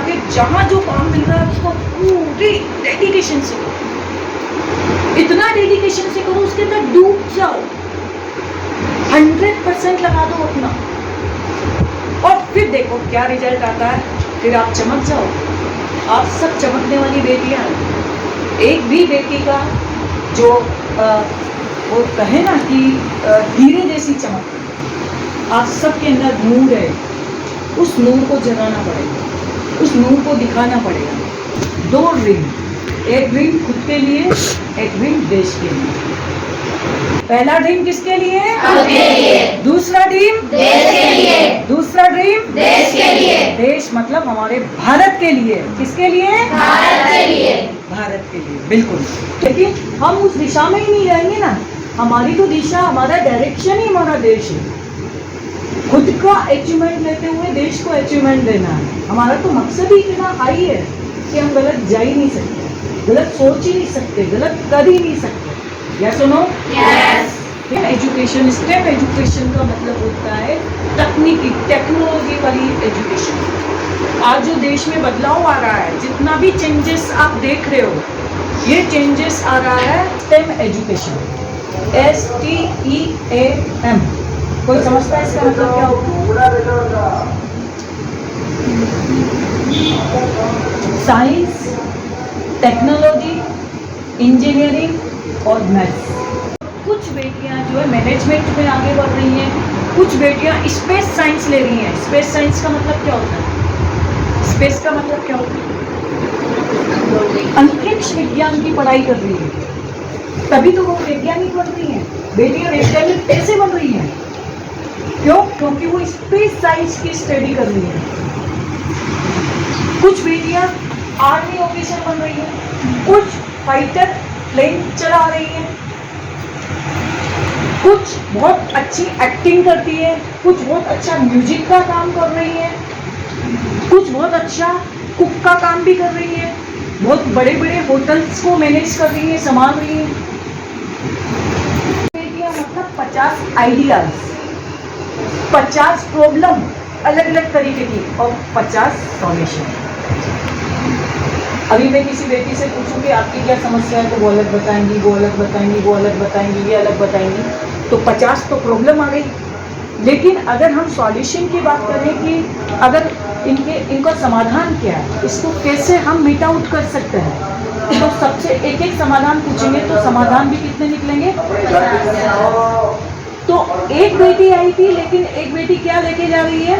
जाके जहाँ जो काम मिल रहा है उसको पूरी डेडिकेशन से करो, इतना डेडिकेशन से करो उसके अंदर डूब जाओ, 100% लगा दो अपना, और फिर देखो क्या रिजल्ट आता है। फिर आप चमक जाओ। आप सब चमकने वाली बेटियां हैं। एक भी बेटी का जो वो कहे ना कि हीरे जैसी चमक, आप सबके अंदर नूर है, उस नूर को जगाना पड़ेगा, उस नूर को दिखाना पड़ेगा। 2 ड्रीम, एक ड्रीम खुद के लिए, एक ड्रीम देश के लिए। पहला ड्रीम किसके लिए? खुद के लिए। दूसरा ड्रीम देश के लिए। दूसरा ड्रीम देश के लिए। देश मतलब हमारे भारत के लिए। किसके लिए? भारत के लिए। भारत के लिए, बिल्कुल। लेकिन हम उस दिशा में ही नहीं जाएंगे ना। हमारी तो दिशा, हमारा डायरेक्शन ही हमारा देश है। खुद का अचीवमेंट लेते हुए देश को अचीवमेंट देना है। हमारा तो मकसद ही इतना हाई है कि हम गलत जा ही नहीं सकते, गलत सोच ही नहीं सकते, गलत कर ही नहीं सकते। या सुनो, यस। एजुकेशन, स्टेम एजुकेशन का मतलब होता है तकनीकी, टेक्नोलॉजी वाली एजुकेशन। आज जो देश में बदलाव आ रहा है, जितना भी चेंजेस आप देख रहे हो, ये चेंजेस आ रहा है स्टेम एजुकेशन, STEAM। कोई समझता है इसका मतलब क्या होगा? साइंस, टेक्नोलॉजी, इंजीनियरिंग और मैथ्स। कुछ बेटियां जो है मैनेजमेंट में आगे बढ़ रही हैं, कुछ बेटियां स्पेस साइंस ले रही हैं। स्पेस साइंस का मतलब क्या होता है? स्पेस का मतलब क्या होता है? अंतरिक्ष विज्ञान की पढ़ाई कर रही है, तभी तो वो वैज्ञानिक बन रही हैं। बेटियां वैज्ञानिक कैसे बन रही हैं? क्यों? क्योंकि वो स्पेस साइंस की स्टडी कर रही है। कुछ बेटियां आर्मी ऑफिसर बन रही हैं, कुछ फाइटर प्लेन चला रही हैं, कुछ बहुत अच्छी एक्टिंग करती है, कुछ बहुत अच्छा म्यूजिक का काम कर रही है, कुछ बहुत अच्छा कुक का काम भी कर रही है, बहुत बड़े बड़े होटल्स को मैनेज कर रही है, संभाल रही है। मतलब 50 आइडियाज, 50 प्रॉब्लम अलग अलग तरीके की और 50 सॉल्यूशन। अभी मैं किसी बेटी से पूछूं कि आपकी क्या समस्या है, तो वो अलग बताएंगी, वो अलग बताएंगी, वो अलग बताएंगी, ये अलग बताएंगी, तो 50 तो प्रॉब्लम आ गई। लेकिन अगर हम सॉल्यूशन की बात करें कि अगर इनका समाधान क्या है, इसको कैसे हम मीट आउट कर सकते हैं, तो सबसे एक एक समाधान पूछेंगे तो समाधान भी कितने निकलेंगे? तो एक बेटी आई थी, लेकिन एक बेटी क्या लेके जा रही है?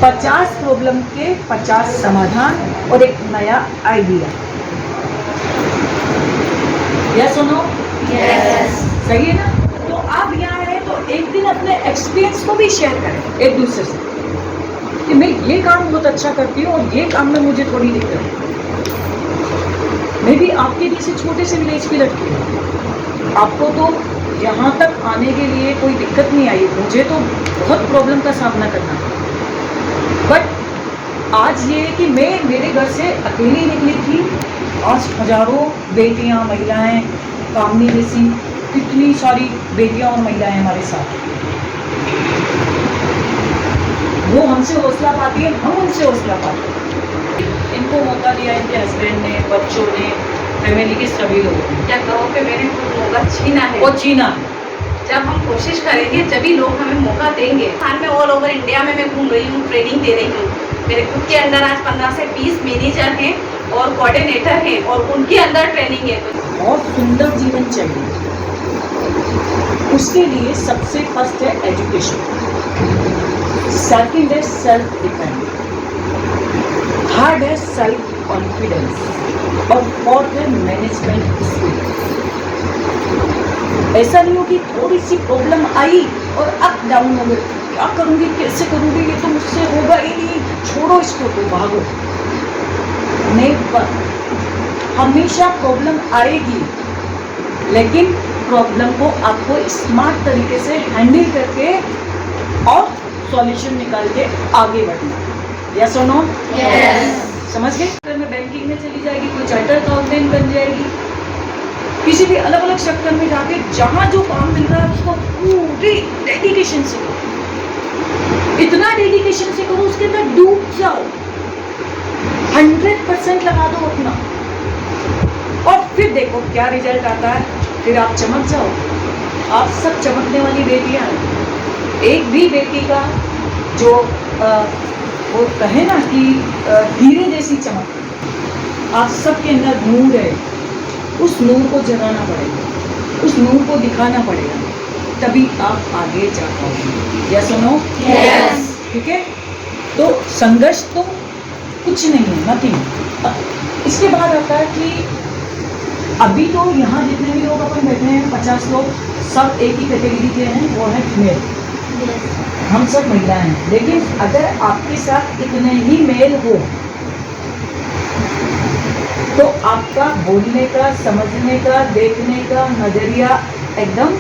50 प्रॉब्लम के 50 समाधान और एक नया आइडिया। या सुनो, यस। सही है ना? तो आप यहाँ हैं तो एक दिन अपने एक्सपीरियंस को भी शेयर करें एक दूसरे से कि मैं ये काम बहुत अच्छा करती हूँ और ये काम में मुझे थोड़ी दिक्कत है। मैं भी आपके जैसे छोटे से विलेज की लड़की हूँ, आपको तो यहाँ तक आने के लिए कोई दिक्कत नहीं आई, मुझे तो बहुत प्रॉब्लम का सामना करना पड़ा। बट आज ये है कि मैं मेरे घर से अकेली निकली थी, आज हजारों बेटियां, महिलाएं, कामनी जैसी कितनी सारी बेटियां और महिलाएं हमारे साथ, वो हमसे हौसला पाती है, हम उनसे हौसला पाते हैं। इनको मौका दिया इनके हस्बैंड ने, बच्चों ने, फैमिली के सभी लोगों ने। क्या कहो कि मैंने खुद मौका छीना है? वो छीना। जब हम कोशिश करेंगे तभी लोग हमें मौका देंगे। खान में ऑल ओवर इंडिया में मैं घूम रही हूँ, ट्रेनिंग दे रही हूँ। मेरे खुद के अंदर आज 15 से 20 मैनेजर हैं और कोऑर्डिनेटर हैं और उनके अंदर ट्रेनिंग है। और सुंदर जीवन चाहिए, उसके लिए सबसे फर्स्ट है एजुकेशन, सेकंड है सेल्फ डिपेंड, थर्ड है सेल्फ कॉन्फिडेंस और फोर्थ है मैनेजमेंट स्किल। ऐसा नहीं हो कि थोड़ी सी प्रॉब्लम आई और अप डाउन हो गए, क्या करूँगी, कैसे करूँगी, ये तो मुझसे होगा ही नहीं, छोड़ो इसको, तो भागो। नहीं, हमेशा प्रॉब्लम आएगी, लेकिन प्रॉब्लम को आपको स्मार्ट तरीके से हैंडल करके और सॉल्यूशन निकाल के आगे बढ़ना। या सुनो, समझ गए? अगर मैं बैंकिंग में चली जाएगी, कोई चार्टर्ड अकाउंटेंट बन जाएगी, किसी भी अलग अलग सेक्टर में जाके जहाँ जो काम मिल रहा है उसको पूरी डेडिकेशन से करो, इतना डेडिकेशन से करो उसके अंदर डूब जाओ, 100% लगा दो अपना, और फिर देखो क्या रिजल्ट आता है। फिर आप चमक जाओ। आप सब चमकने वाली बेटियां हैं। एक भी बेटी का जो वो कहे ना कि हीरे जैसी चमक, आप सबके अंदर नूर है। उस नूर को जगाना पड़ेगा, उस नूर को दिखाना पड़ेगा, तभी आप आगे जा पाओगे। या सुनो, Yes. ठीक है। तो संघर्ष तो कुछ नहीं है, नथिंग। इसके बाद आता है कि अभी तो यहाँ जितने भी लोग अपन बैठे हैं 50 लोग, सब एक ही कैटेगरी के हैं, वो है फीमेल। हम सब महिलाएं हैं। लेकिन अगर आपके साथ इतने ही मेल हो तो आपका बोलने का, समझने का, देखने का नजरिया एकदम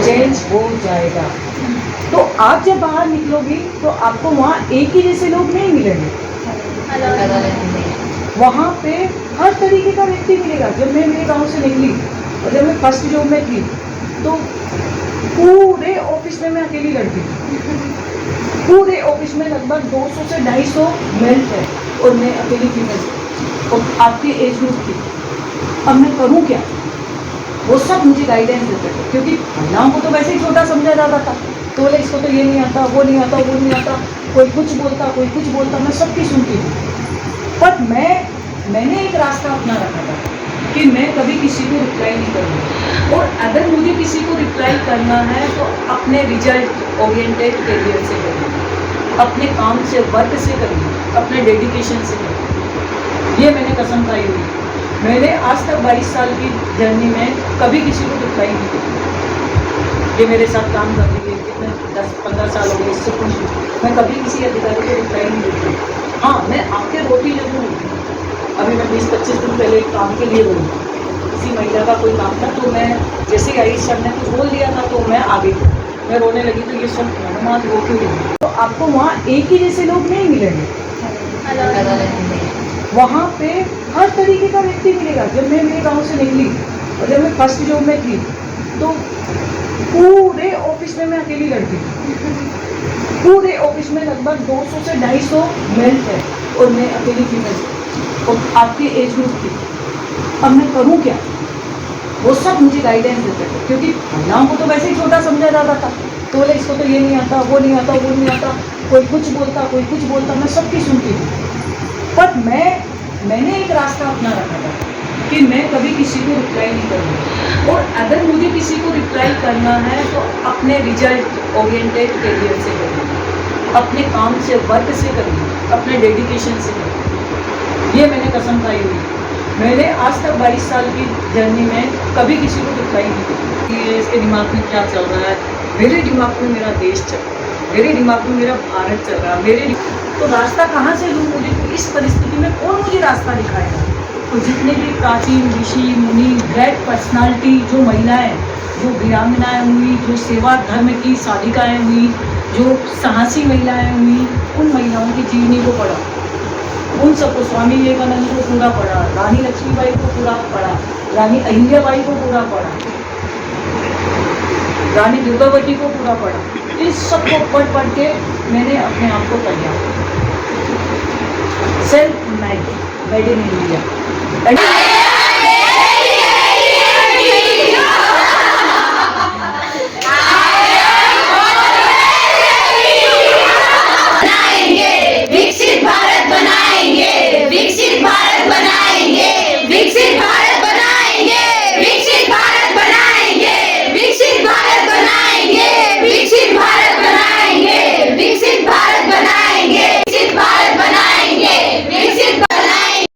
चेंज हो जाएगा। तो आप जब बाहर निकलोगी तो आपको वहाँ एक ही जैसे लोग नहीं मिलेंगे, वहाँ पे हर तरीके का व्यक्ति मिलेगा। जब मैं मेरे गांव से निकली और जब मैं फर्स्ट जॉब में थी तो पूरे ऑफिस में मैं अकेली लड़की थी। पूरे ऑफिस में लगभग 200 से 250 मेल थे और मैं अकेली फीमेल और आपकी एज ग्रुप थी। अब मैं करूँ क्या? वो सब मुझे गाइडेंस देते थे, क्योंकि महिलाओं को तो वैसे ही छोटा समझा जाता था। तो बोले इसको तो ये नहीं आता, वो नहीं आता, वो नहीं आता, कोई कुछ बोलता, कोई कुछ बोलता, मैं सबकी सुनती थी। पर मैंने एक रास्ता अपना रखा था कि मैं कभी किसी को रिप्लाई नहीं करूँगी, और अगर मुझे किसी को रिप्लाई करना है तो अपने रिजल्ट ओरिएंटेड करियर से करूँगी, अपने काम से, वर्क से करूँगी, अपने डेडिकेशन से करूँगी। ये मैंने कसम खाई हुई। मैंने आज तक 22 साल की जर्नी में कभी किसी को रिप्लाई नहीं की। ये मेरे साथ काम कर रही है, कितने 10-15 साल हो गए, इससे कुछ मैं कभी किसी अधिकारी को रिप्लाई नहीं देती। हाँ, मैं आपके रोटी जरूर हूँ। अभी मैं 20-25 दिन पहले एक काम के लिए गई, किसी महिला का कोई काम था, तो मैं जैसे ही आई, सर ने कुछ बोल दिया था तो मैं आ गई। मैं रोने लगी तो ये सब मैडम आज रो क्यों रही? तो आपको वहाँ एक ही जैसे लोग नहीं मिलेंगे, वहाँ पे हर तरीके का व्यक्ति मिलेगा। जब मैं मेरे गांव से निकली और जब मैं फर्स्ट जॉब में थी तो पूरे ऑफिस में मैं अकेली लड़की थी। पूरे ऑफिस में लगभग 200 से 250 मेल थे और मैं अकेली फीमेल और आपकी एज ग्रुप थी। अब मैं करूँ क्या? वो सब मुझे गाइडेंस देते थे, क्योंकि महिलाओं को तो वैसे ही छोटा समझा जाता था। तो बोले इसको तो ये नहीं आता, वो नहीं आता, वो नहीं आता, कोई कुछ बोलता, कोई कुछ बोलता, मैं सबकी सुनती थी। पर मैंने एक रास्ता अपना रखा था कि मैं कभी किसी को रिप्लाई नहीं करूँगी, और अगर मुझे किसी को रिप्लाई करना है तो अपने रिजल्ट ओरिएंटेड करियर से करूँगी, अपने काम से, वर्क से करूँगी, अपने डेडिकेशन से करूँगी। ये मैंने कसम खाई हुई। मैंने आज तक 22 साल की जर्नी में कभी किसी को रिप्लाई नहीं की। ये इसके दिमाग में क्या चल रहा है? मेरे दिमाग में मेरा देश चल रहा है, मेरे दिमाग में मेरा भारत चल रहा है। तो रास्ता कहाँ से लूँ? मुझे इस परिस्थिति में कौन मुझे रास्ता दिखाएगा? तो जितने भी प्राचीन ऋषि मुनि, ग्रेट पर्सनालिटी, जो महिलाएं, जो वीरांगनाएं हुई, जो सेवा धर्म की साधिकाएं हुई, जो साहसी महिलाएं हुई, उन महिलाओं की जीवनी को पढ़ा, उन सबको, स्वामी विवेकानंद को पूरा पढ़ा, रानी लक्ष्मीबाई को पूरा पढ़ा, रानी अहिल्याबाई को पूरा पढ़ा, रानी दुर्गावती को पूरा पढ़ा। इस सबको पढ़ के मैंने अपने आप को तैयार, सेल्फ मेड इन इंडिया।